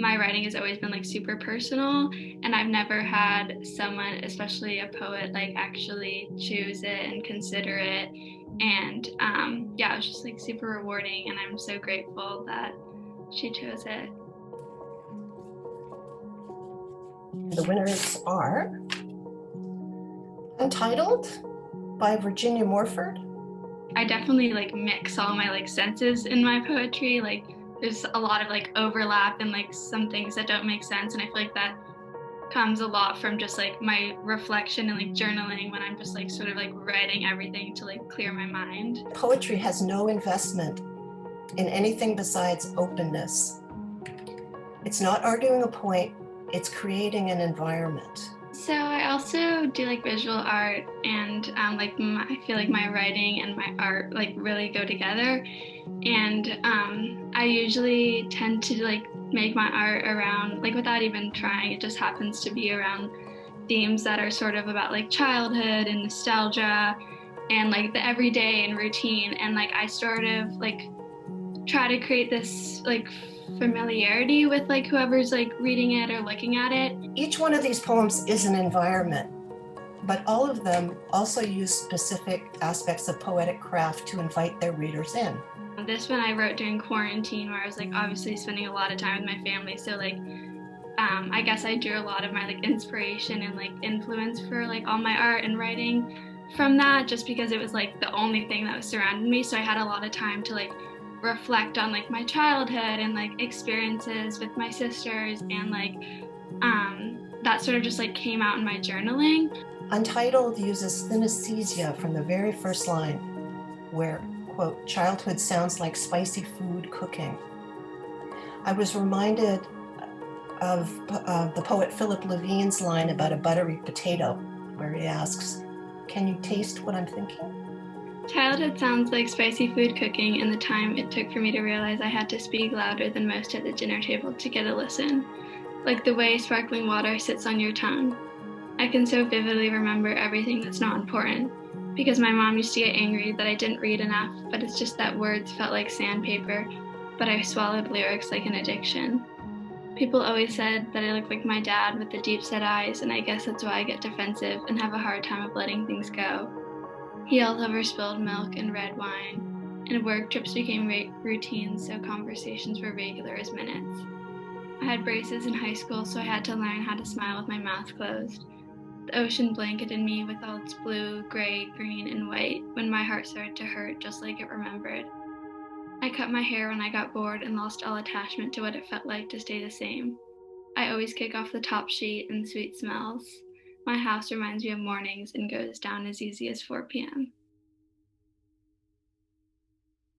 my writing has always been like super personal, and I've never had someone, especially a poet, like actually choose it and consider it. And yeah, it was just like super rewarding, and I'm so grateful that she chose it. The winners are Untitled by Virginia Morford. I definitely like mix all my like senses in my poetry. Like there's a lot of like overlap and like some things that don't make sense, and I feel like that comes a lot from just like my reflection and like journaling when I'm just like sort of like writing everything to like clear my mind. Poetry has no investment in anything besides openness. It's not arguing a point, it's creating an environment. So I also do like visual art, and I feel like my writing and my art like really go together. And I usually tend to like make my art around, like without even trying, it just happens to be around themes that are sort of about like childhood and nostalgia and like the everyday and routine. And like I sort of like try to create this like familiarity with like whoever's like reading it or looking at it. Each one of these poems is an environment, but all of them also use specific aspects of poetic craft to invite their readers in. This one I wrote during quarantine, where I was like obviously spending a lot of time with my family, so like I guess I drew a lot of my like inspiration and like influence for like all my art and writing from that, just because it was like the only thing that was surrounding me. So I had a lot of time to like reflect on like my childhood and like experiences with my sisters, and like that sort of just like came out in my journaling. Untitled uses synesthesia from the very first line, where, quote, childhood sounds like spicy food cooking. I was reminded of the poet Philip Levine's line about a buttery potato, where he asks, "Can you taste what I'm thinking?" Childhood sounds like spicy food cooking, and the time it took for me to realize I had to speak louder than most at the dinner table to get a listen, like the way sparkling water sits on your tongue. I can so vividly remember everything that's not important, because my mom used to get angry that I didn't read enough, but it's just that words felt like sandpaper, but I swallowed lyrics like an addiction. People always said that I look like my dad with the deep set eyes, and I guess that's why I get defensive and have a hard time of letting things go. He yelled over spilled milk and red wine, and work trips became routines, so conversations were regular as minutes. I had braces in high school, so I had to learn how to smile with my mouth closed. The ocean blanketed me with all its blue, gray, green, and white when my heart started to hurt just like it remembered. I cut my hair when I got bored and lost all attachment to what it felt like to stay the same. I always kick off the top sheet and sweet smells. My house reminds me of mornings and goes down as easy as 4 p.m.